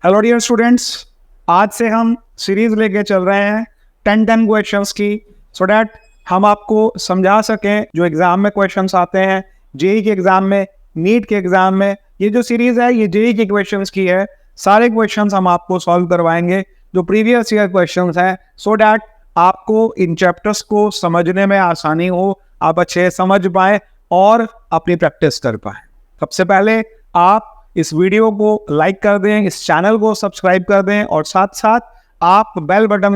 Hello dear students, आज से हम सीरीज लेके चल रहे हैं 10 क्वेश्चंस की, सो डैट हम आपको समझा सकें जो एग्जाम में क्वेश्चंस आते हैं, जेई के एग्जाम में, नीट के एग्जाम में। ये जो सीरीज है ये जेई के क्वेश्चंस की है। सारे क्वेश्चंस हम आपको सॉल्व करवाएंगे जो प्रीवियस ईयर क्वेश्चंस हैं, सो डैट आपको इन चैप्टर्स को समझने में आसानी हो, आप अच्छे समझ पाए और अपनी प्रैक्टिस कर पाए। सबसे पहले आप इस वीडियो को लाइक कर दें, इस चैनल को सब्सक्राइब कर दें और साथ साथ आप बेल बटन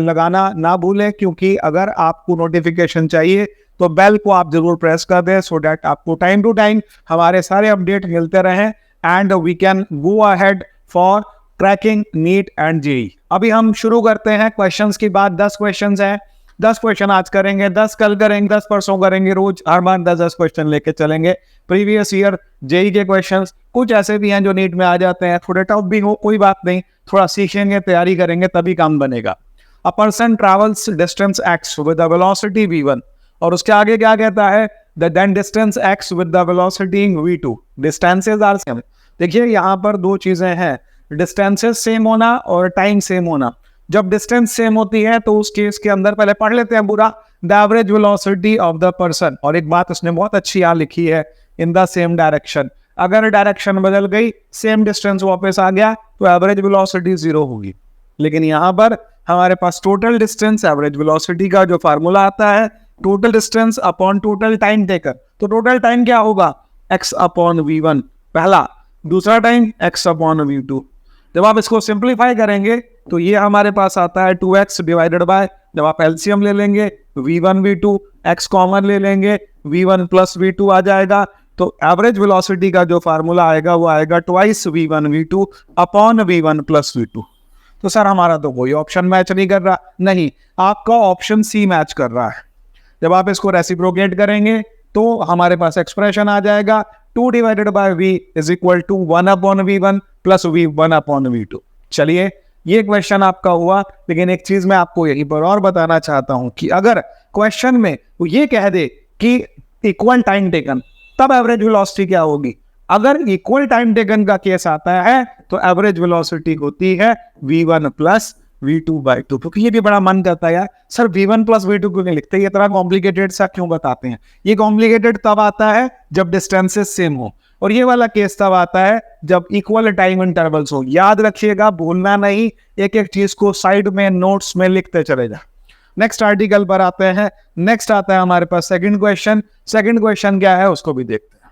लगाना ना भूलें, क्योंकि अगर आपको नोटिफिकेशन चाहिए तो बेल को आप जरूर प्रेस कर दें, सो डैट आपको टाइम टू टाइम हमारे सारे अपडेट मिलते रहें and we can go ahead for cracking NEET and JEE. अभी हम शुरू करते हैं। क्वेश्चंस की बात 10 क्वेश्चंस हैं। 10 क्वेश्चन आज करेंगे, 10 कल करेंगे, 10 परसों करेंगे। रोज हर बार 10 क्वेश्चन लेके चलेंगे। प्रीवियस ईयर जेई के क्वेश्चंस कुछ ऐसे भी हैं जो नीट में आ जाते हैं, थोड़े टफ भी हो, कोई बात नहीं, थोड़ा सीखेंगे, तैयारी करेंगे तभी काम बनेगा। A person travels distance x with the velocity v1 और उसके आगे क्या कहता है, the then distance x with the velocity v2, distances are same. देखिए यहाँ पर दो चीजें हैं, डिस्टेंसेस सेम होना और टाइम सेम होना। जब डिस्टेंस सेम होती है तो उस केस के अंदर पहले पढ़ लेते हैं पूरा, the average velocity of the person. और एक बात उसने बहुत अच्छी यहाँ लिखी है, इन द सेम डायरेक्शन। अगर डायरेक्शन बदल गई, सेम डिस्टेंस वापस आ गया तो एवरेज वेलोसिटी 0 होगी। लेकिन यहाँ पर हमारे पास टोटल डिस्टेंस, एवरेज वेलोसिटी का जो फार्मूला आता है, total distance upon total time taken. तो टोटल टाइम क्या होगा, x अपॉन v1 पहला, दूसरा टाइम x अपॉन v2। जब आप इसको सिंप्लीफाई करेंगे तो ये हमारे पास आता है 2x डिवाइडेड बाय, जब आप एलसीएम ले लेंगे v1 v2, x कॉमन ले लेंगे, v1 प्लस v2 आ जाएगा। तो एवरेज वेलोसिटी का जो फार्मूला आएगा वो आएगा twice v1 v2 upon v1 plus v2। तो सर हमारा तो कोई ऑप्शन मैच नहीं कर रहा। नहीं, आपका ऑप्शन सी मैच कर रहा है। जब आप इसको रेसिप्रोकेट करेंगे तो हमारे पास एक्सप्रेशन आ जाएगा 2 divided by v is equal to 1 upon v1 plus v1 upon v2। चलिए ये क्वेश्चन आपका हुआ। लेकिन एक चीज मैं आपको यहीं पर और बताना चाहता हूं कि अगर क्वेश्चन में वो ये कह दे कि इक्वल टाइम टेकन, तब एवरेज वेलोसिटी क्या होगी। अगर इक्वल टाइम टेकन का केस आता है तो एवरेज वेलोसिटी होती है v1 प्लस v2 बाई 2। क्योंकि ये भी बड़ा मन करता है यार, सर v1 प्लस v2 क्यों नहीं लिखते, ये तरह कॉम्प्लिकेटेड सा क्यों बताते हैं। ये कॉम्प्लिकेटेड तब आता है जब डिस्टेंसेस सेम हो, और ये वाला केस तब आता है जब इक्वल टाइम इंटरवल्स हो। याद रखिएगा, भूलना नहीं, एक एक चीज को साइड में नोट्स में लिखते चले जा। नेक्स्ट आर्टिकल पर आते हैं। नेक्स्ट आता है हमारे पास सेकंड क्वेश्चन। सेकंड क्वेश्चन क्या है उसको भी देखते हैं।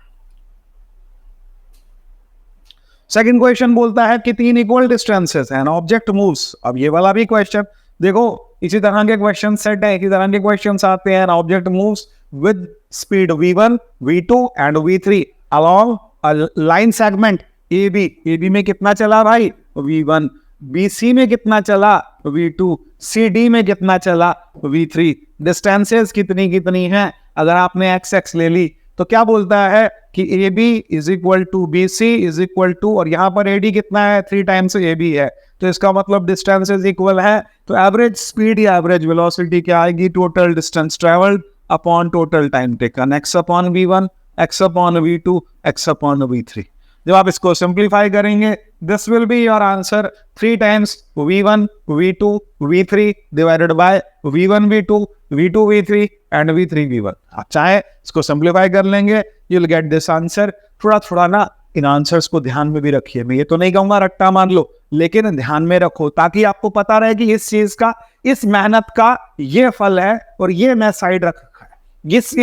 सेकंड क्वेश्चन बोलता है कि 3 इक्वल डिस्टेंसेस हैं, ऑब्जेक्ट मूव्स। अब ये वाला भी क्वेश्चन देखो, इसी तरह के क्वेश्चन सेट है, इसी तरह के क्वेश्चंस आते हैं। Object moves with speed v1 v2 and v3 along a line segment AB। AB में कितना चला भाई, v1। BC में कितना चला, v2। CD में कितना चला, v3। डिस्टेंसेस कितनी कितनी हैं, अगर आपने x ले ली तो क्या बोलता है कि AB is equal to BC is equal to, और यहाँ पर AD कितना है, 3 टाइम्स AB है, तो इसका मतलब डिस्टेंसेस इक्वल है। तो एवरेज स्पीड या एवरेज वेलोसिटी क्या आएगी, total distance travelled upon total time taken, x upon v1, x upon v2, x upon v3। जब आप इसको सिंप्लीफाई करेंगे, this will be your answer 3 times v1 v2 v3 divided by v1 v2 v2 v3 and v3 v1। आप चाहे इसको simplify कर लेंगे, you will get this answer. थोड़ा थोड़ा ना इन आंसर्स को ध्यान में भी रखिए। मैं ये तो नहीं कहूंगा रट्टा मान लो, लेकिन ध्यान में रखो ताकि आपको पता रहे कि इस चीज का, इस मेहनत का ये फल है और ये मैं साइड रखा है। इस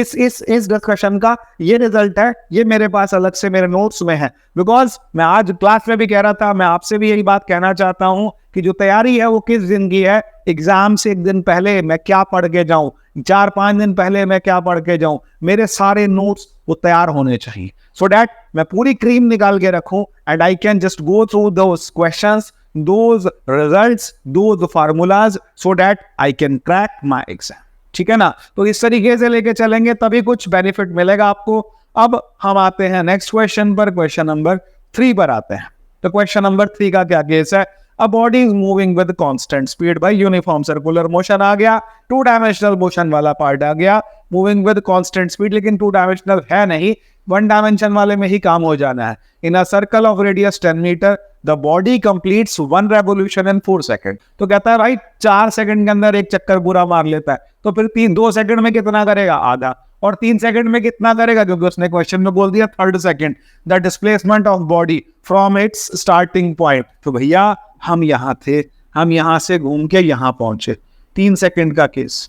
डिस्कशन का ये रिजल्ट है, ये मेरे पास अलग से मेरे नोट्स में है। बिकॉज मैं आज क्लास में भी कह रहा था, मैं आपसे भी यही बात कहना चाहता हूं कि जो तैयारी है वो किस दिन की है। एग्जाम से एक दिन पहले मैं क्या पढ़ के जाऊं, 4-5 दिन पहले मैं क्या पढ़ के जाऊं, मेरे सारे नोट्स वो तैयार होने चाहिए, सो डैट मैं पूरी क्रीम निकाल के रखूं and I can just go through those questions, those results, those formulas, so that I can crack my exam. ठीक है ना। तो इस तरीके से लेके चलेंगे तभी कुछ बेनिफिट मिलेगा आपको। अब हम आते हैं नेक्स्ट क्वेश्चन पर, क्वेश्चन नंबर 3 पर आते हैं। तो क्वेश्चन नंबर 3 का क्या केस है, a body is moving with constant speed by uniform circular motion आ गया, 2 डायमेंशनल मोशन वाला पार्ट आ गया, मूविंग विद कांस्टेंट स्पीड, लेकिन 2 डायमेंशनल है नहीं वन डायमेंशन वाले में ही काम हो जाना है। In a circle of radius 10 metre the body completes 1 revolution in 4 second. तो कहता है भाई 4 सेकंड के अंदर एक चक्कर पूरा मार लेता है, तो फिर 2 सेकंड में कितना करेगा? आधा। और 3 सेकंड में कितना करेगा? क्योंकि उसने क्वेश्चन में बोल दिया 3rd second the displacement of body from its starting point. तो भैया हम यहां थे, हम यहां से घूम के यहां पहुंचे, 3 सेकंड का केस।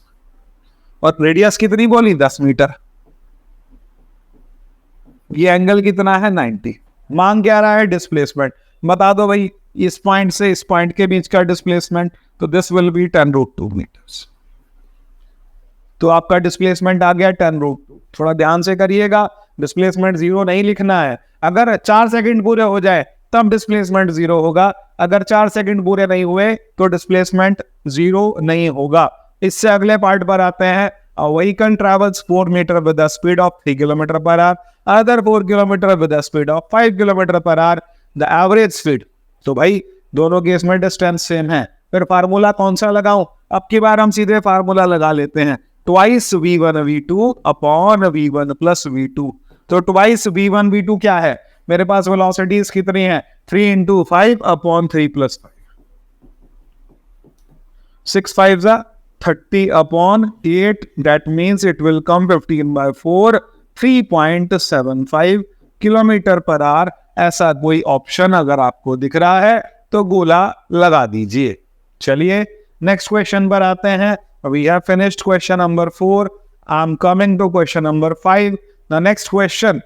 और रेडियस कितनी बोली? 10 मीटर। ये एंगल कितना है? 90। मांग क्या रहा है? डिस्प्लेसमेंट। बता दो भाई इस पॉइंट से इस पॉइंट के बीच का डिस्प्लेसमेंट, तो दिस विल बी 10√2 मीटर्स। तो आपका डिस्प्लेसमेंट आ गया 10√2। थोड़ा ध्यान से करिएगा, डिस्प्लेसमेंट 0 नहीं लिखना है। अगर 4 सेकंड पूरे हो जाए तब डिस्प्लेसमेंट 0 होगा, अगर 4 सेकंड पूरे नहीं हुए तो डिस्प्लेसमेंट 0 नहीं होगा। इससे अगले पार्ट पर आते हैं। A vehicle travels 4 meter with a speed of 3 kilometer per hour, other 4 kilometer with a speed of 5 kilometer per hour. The average speed। तो भाई दोनों केस में डिस्टेंस सेम है, फिर फार्मूला कौन सा लगाऊं? अब की बार हम सीधे फार्मूला लगा लेते हैं, twice v1 v2 upon v1 plus v2। तो ट्वाइस v1 v2 क्या है? मेरे पास वेलोसिटीज कितनी है? 3 into 5 upon 3 plus 5। 6 5 30 upon 8, that means it will come 15/4, 3.75 kilometre per hour. ऐसा कोई ऑप्शन अगर आपको दिख रहा है तो गोला लगा दीजिए। चलिए नेक्स्ट क्वेश्चन पर आते हैं। We have finished question number 4। I am coming to question number 5। The next question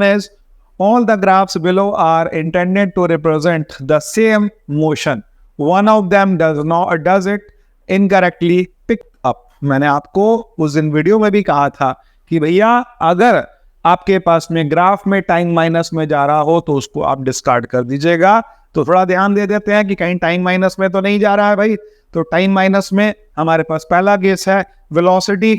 is all the graphs below are intended to represent the same motion. One of them does it incorrectly picked up। मैंने आपको उस दिन video में भी कहा था कि भैया अगर आपके पास में ग्राफ में टाइम माइनस में जा रहा हो तो उसको आप डिस्कार्ड कर दीजिएगा। तो थोड़ा ध्यान दे देते हैं कि कहीं टाइम माइनस में तो नहीं जा रहा है भाई। तो टाइम माइनस में हमारे पास पहला केस है, वेलोसिटी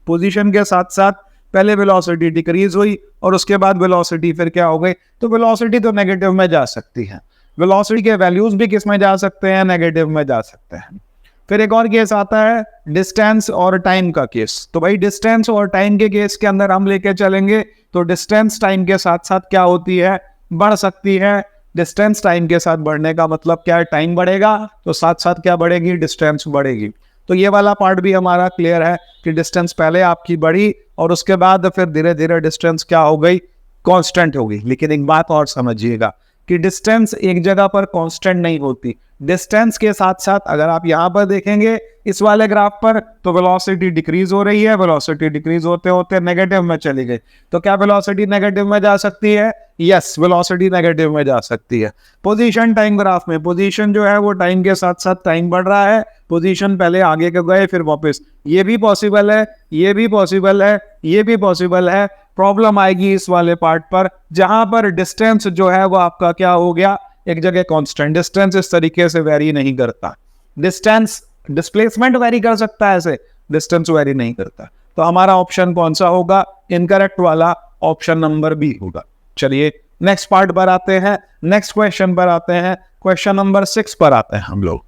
पोजीशन के साथ साथ पहले वेलोसिटी डिक्रीज हुई और उसके बाद वेलोसिटी फिर क्या हो गई? तो वेलोसिटी तो नेगेटिव में जा सकती है, वेलोसिटी के वैल्यूज भी किस में जा सकते हैं? नेगेटिव में जा सकते हैं। फिर एक और केस आता है डिस्टेंस और टाइम का केस। तो भाई डिस्टेंस और टाइम के केस के अंदर हम लेके चलेंगे तो डिस्टेंस टाइम के साथ साथ क्या होती है? बढ़ सकती है। डिस्टेंस टाइम के साथ बढ़ने का मतलब क्या है? टाइम बढ़ेगा तो साथ साथ क्या बढ़ेगी? डिस्टेंस बढ़ेगी। तो ये वाला पार्ट भी हमारा क्लियर है कि डिस्टेंस पहले आपकी बढ़ी और उसके बाद फिर धीरे धीरे डिस्टेंस क्या हो गई? कांस्टेंट हो गई। लेकिन एक बात और समझिएगा कि डिस्टेंस एक जगह पर कांस्टेंट नहीं होती। डिस्टेंस के साथ साथ अगर आप यहाँ पर देखेंगे इस वाले ग्राफ पर तो वेलोसिटी डिक्रीज हो रही है, वेलोसिटी डिक्रीज होते होते नेगेटिव में चली गई। तो क्या वेलोसिटी नेगेटिव में जा सकती है? यस, वेलोसिटी नेगेटिव में जा सकती है। पोजीशन टाइम ग्राफ में पोजीशन जो है वो टाइम के साथ साथ टाइम बढ़ रहा है, पोजीशन पहले आगे के गए फिर वापस। ये भी पॉसिबल है, ये भी पॉसिबल है, ये भी पॉसिबल है। प्रॉब्लम आएगी इस वाले पार्ट पर जहां पर डिस्टेंस जो है वो आपका क्या हो गया? एक जगह कांस्टेंट। डिस्टेंस इस तरीके से वेरी नहीं करता। डिस्टेंस डिस्प्लेसमेंट वेरी कर सकता है, ऐसे डिस्टेंस वेरी नहीं करता। तो हमारा ऑप्शन कौन सा होगा? इनकरेक्ट वाला ऑप्शन नंबर बी होगा। चलिए नेक्स्ट पार्ट पर आते हैं, नेक्स्ट क्वेश्चन पर आते हैं। क्वेश्चन नंबर 6 पर आते हैं हम लोग।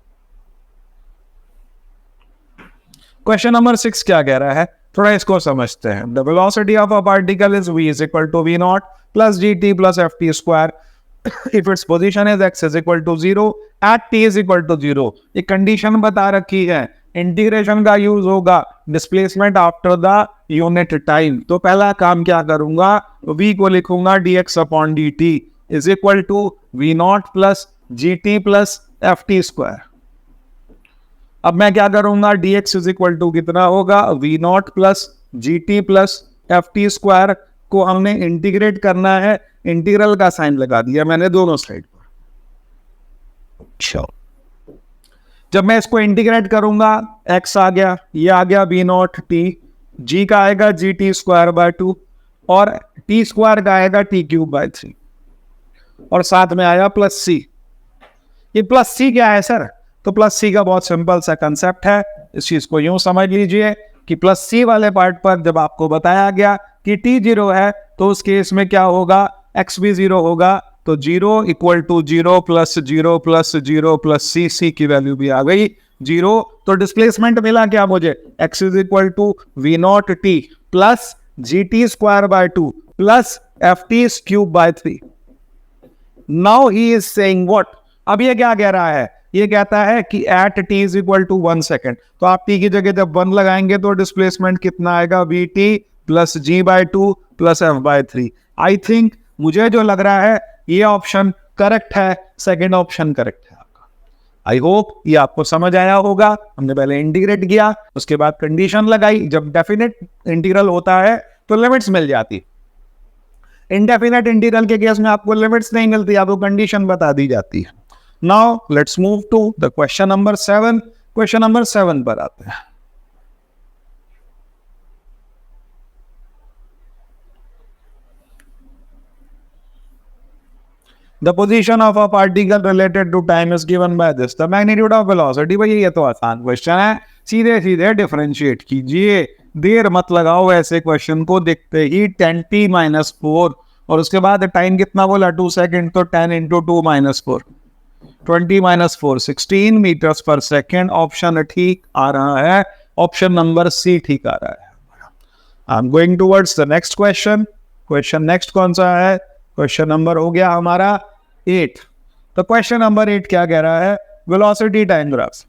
क्वेश्चन नंबर 6 क्या कह रहा है? थोड़ा इसको समझते हैं। The velocity of a particle is v is equal to v0 plus gt plus ft square if its position is x is equal to 0 at t is equal to 0। एक condition बता रखी है, इंटीग्रेशन का use होगा displacement after the unit time. तो पहला काम क्या करूंगा? v को लिखूंगा dx अपॉन dt is equal to v0 plus gt plus ft square. अब मैं क्या करूंगा? dx इज इक्वल टू कितना होगा? v0 plus gt plus ft square को हमने इंटीग्रेट करना है। इंटीग्रल का साइन लगा दिया मैंने दोनों साइड पर। अच्छा, जब मैं इसको इंटीग्रेट करूंगा x आ गया, ये आ गया v0 t, g का आएगा gt स्क्वायर बाय 2 और t स्क्वायर का आएगा t क्यूब बाय 3 और साथ में आया प्लस c। ये प्लस c क्या है सर? तो प्लस c का बहुत सिंपल सा कंसेप्ट है। इस चीज को यूं समझ लीजिए कि प्लस c वाले पार्ट पर जब आपको बताया गया कि t 0 है तो उस केस में क्या होगा? x भी 0 होगा। तो 0 equal to 0 plus 0 plus 0 plus c की वैल्यू भी आ गई 0। तो डिस्प्लेसमेंट मिला क्या मुझे? x is equal to v0 t plus gt square by 2 plus ft cube by 3. Now he is saying what? अब ये क्या कह रहा है? ये कहता है कि at t is equal to 1 second. तो आप t की जगह जब 1 लगाएंगे तो डिस्प्लेसमेंट कितना आएगा? vt plus g by 2 plus f by 3. I think मुझे जो लग रहा है ये ऑप्शन करेक्ट है, सेकेंड ऑप्शन करेक्ट है आपका. आई होप ये आपको समझ आया होगा. हमने पहले इंटीग्रेट किया, उसके बाद कंडीशन लगाई. जब डेफिनेट इंटीग्रल होता है तो लिमिट्स मिल जाती. इंडेफिनेट इंटीग्रल के केस में आपको लिमिट्स नहीं मिलती, आपको कंडीशन बता दी जाती है. Now let's move to the question number 7. Question number 7 पर आते हैं. The position of a particle related to time is given by this. The magnitude of velocity. भाई ये तो आसान क्वेश्चन है, सीधे सीधे डिफरेंशिएट कीजिए. देर मत लगाओ ऐसे क्वेश्चन को देखते ही. 10t-4 और उसके बाद टाइम कितना बोला? 2 सेकेंड. तो 10 इंटू 2 माइनस 4, 20-4, 16 मीटर्स पर सेकेंड. ऑप्शन ठीक आ रहा है, ऑप्शन नंबर सी ठीक आ रहा है. I am going towards the next question. Question next कौन सा है? क्वेश्चन नंबर हो गया हमारा 8. तो क्वेश्चन नंबर 8 क्या कह रहा है? Velocity time graph.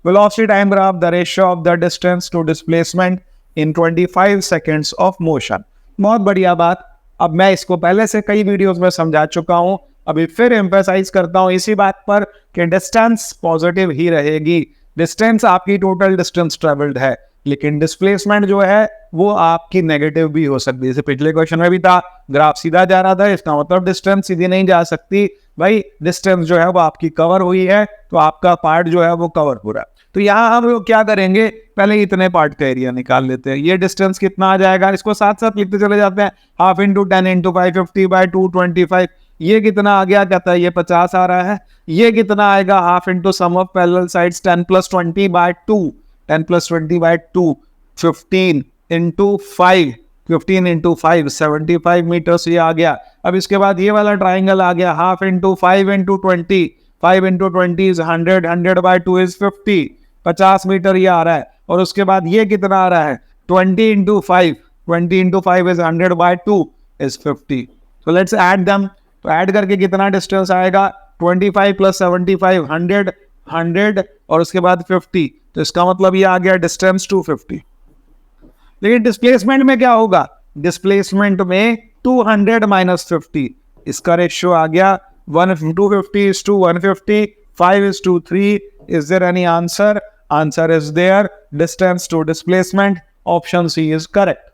Velocity time graph the ratio of the distance to displacement in 25 seconds of motion. बहुत बढ़िया बात. अब मैं इसको पहले से कई वीडियोस में समझा चुका हूं, अभी फिर एम्फेसाइज करता हूं इसी बात पर कि डिस्टेंस पॉजिटिव ही रहेगी. डिस्टेंस आपकी टोटल डिस्टेंस ट्रेवल्ड है, लेकिन डिस्प्लेसमेंट जो है वो आपकी नेगेटिव भी हो सकती है. जैसे पिछले क्वेश्चन में भी था, ग्राफ सीधा जा रहा था, इसका मतलब डिस्टेंस सीधी नहीं जा सकती. भाई डिस्टेंस जो है वो आपकी कवर हुई है, तो आपका पार्ट जो है वो कवर हो रहा है. तो यहाँ हम लोग क्या करेंगे? पहले इतने पार्ट का एरिया निकाल लेते हैं. ये डिस्टेंस कितना आ जाएगा? इसको साथ साथ लिखते चले जाते हैं. Half into 10 into 550 by 225. ये कितना आ गया? कहता है ये 50 आ रहा है. ये कितना आएगा? Half into sum of parallel sides 10 + 20 by 2, 10 + 20 by 2, 15 into 5, 15 into 5, 75 metres ये आ गया. अब इसके बाद ये वाला ट्राइंगल आ गया. Half into 5 into 20, 5 into 20 is 100, 100 by 2 is 50, 50 metre ये आ रहा है. और उसके बाद ये कितना आ रहा है? 20 into 5, 20 into 5 is 100 by 2 is 50. तो लेट्स ऐड देम. तो ऐड करके कितना डिस्टेंस आएगा? 25 + 75, 100, 100 और उसके बाद 50. तो इसका मतलब ये आ गया डिस्टेंस 250. लेकिन डिस्प्लेसमेंट में क्या होगा? डिस्प्लेसमेंट में 200 - 50. इसका रेशियो आ गया 250:150, 5:3. Is there any answer? Answer is there. Distance to displacement. Option C is correct.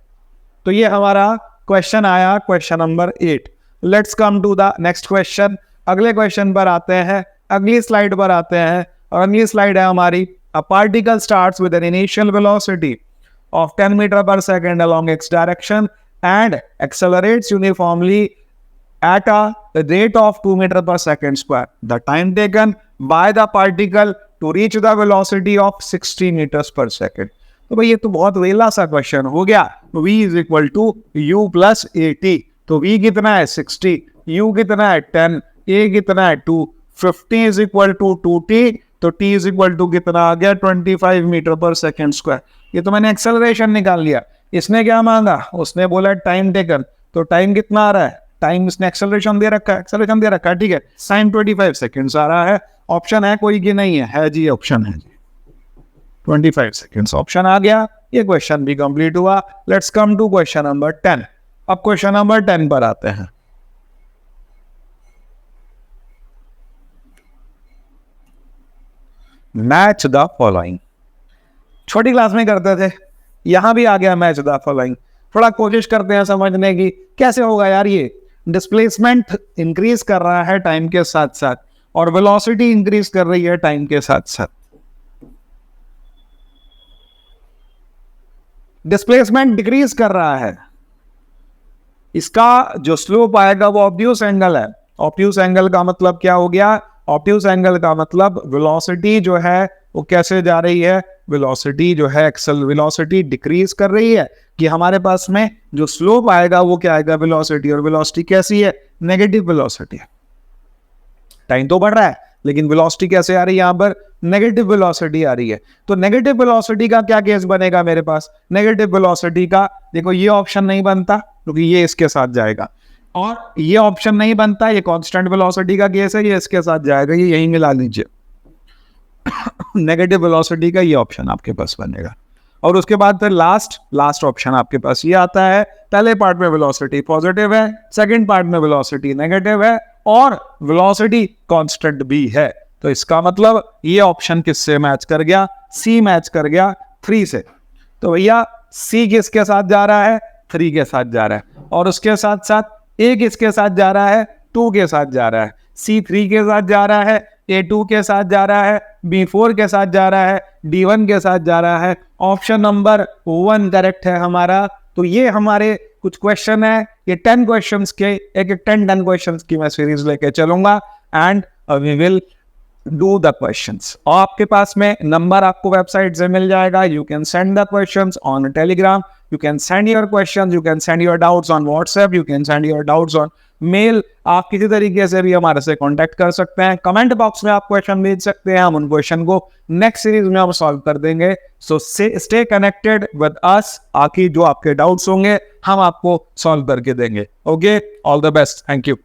तो ये हमारा क्वेश्चन आया, question number 8. Let's come to the next question. अगले क्वेश्चन पर आते हैं, अगली स्लाइड पर आते हैं. और अगली स्लाइड है हमारी. A particle starts with an initial velocity of 10 meters per second along x direction and accelerates uniformly at a rate of 2 meters per second square. The time taken by the particle to reach the velocity of 60 meters per second. तो भाई ये तो बहुत वेला सा question हो गया. v is equal to u plus at. तो v कितना है? 60, u कितना है? 10, a कितना है? 2, 50 is equal to 2t. तो t is equal to कितना आ गया? 25 मीटर पर सेकेंड स्क्वायर. ये तो मैंने एक्सेलरेशन निकाल लिया. इसने क्या मांगा? उसने बोला टाइम टेकन. तो टाइम कितना आ रहा है? टाइम इसने एक्सेलरेशन दे रखा है, एक्सेलरेशन दे रखा है, ठीक है. sin 25 सेकेंड्स आ रहा है. ऑप्शन है कोई कि नहीं है? है जी, ऑप्शन है जी, 25 सेकेंड्स ऑप्शन आ गया. ये क्वेश्चन भी कंप्लीट हुआ. Let's come to question number 10. अब क्वेश्चन नंबर 10 पर आते हैं. Match the following. छोटी क्लास में करते थे, यहां भी आ गया मैच द फॉलोइंग. थोड़ा कोशिश करते हैं समझने की, कैसे होगा यार. ये डिस्प्लेसमेंट इंक्रीज कर रहा है टाइम के साथ साथ और वेलोसिटी इंक्रीज कर रही है टाइम के साथ साथ. डिस्प्लेसमेंट डिक्रीज कर रहा है. इसका जो स्लोप आएगा वो ऑब्ट्यूस एंगल है. ऑब्ट्यूस एंगल का मतलब क्या हो गया? ऑब्ट्यूस एंगल का मतलब वेलोसिटी जो है वो कैसे जा रही है? वेलोसिटी जो है वेलोसिटी डिक्रीज कर रही है. कि हमारे पास में जो स्लोप आएगा वो क्या आएगा? वेलोसिटी. और वेलोसिटी कैसी है? Negative velocity. टाइम तो बढ़ रहा है लेकिन वेलोसिटी कैसे आ रही है, यहाँ पर नेगेटिव वेलोसिटी आ रही है। तो नेगेटिव वेलोसिटी का क्या केस बनेगा मेरे पास, नेगेटिव वेलोसिटी का देखो ये ऑप्शन नहीं बनता क्योंकि ये इसके साथ जाएगा, और ये ऑप्शन नहीं बनता, ये कांस्टेंट वेलोसिटी का केस है, ये इसके साथ जाएगा, ये यहीं मिला लीजिए। नेगेटिव वेलोसिटी का ये ऑप्शन आपके पास बनेगा। और उसके बाद फिर लास्ट ऑप्शन आपके पास ये आता है, पहले पार्ट में वेलोसिटी पॉजिटिव है, सेकंड पार्ट में वेलोसिटी नेगेटिव है, और वेलोसिटी कांस्टेंट भी है। तो इसका मतलब ये ऑप्शन किससे मैच कर गया, सी मैच कर गया 3 से। तो भैया सी किसके साथ जा रहा है, 3 के साथ जा रहा है, और उसके साथ साथ ए किसके साथ जा रहा है, 2 के साथ जा रहा है, सी 3 के साथ जा रहा है, ए 2 के साथ जा रहा है, बी 4 के साथ जा रहा है, डी 1 के साथ जा रहा है। ऑप्शन नंबर 1 करेक्ट है हमारा। तो ये हमारे कुछ क्वेश्चन है, ये 10 क्वेश्चंस के एक 10 क्वेश्चंस की मैं सीरीज लेके चलूंगा, and we will do the questions. और आपके पास में नंबर आपको वेबसाइट से मिल जाएगा, you can send the questions on Telegram, you can send your questions, you can send your doubts on WhatsApp, you can send your doubts on mail। आप किसी तरीके से भी हमारे से कांटेक्ट कर सकते हैं, कमेंट बॉक्स में आप क्वेश्चन भेज सकते हैं, हम उन क्वेश्चन को नेक्स्ट सीरीज में हम सॉल्व कर देंगे। So stay connected with us, आखिर जो आपके डाउट्स होंगे हम आपको सॉल्व करके देंगे। Okay, all the best, thank you.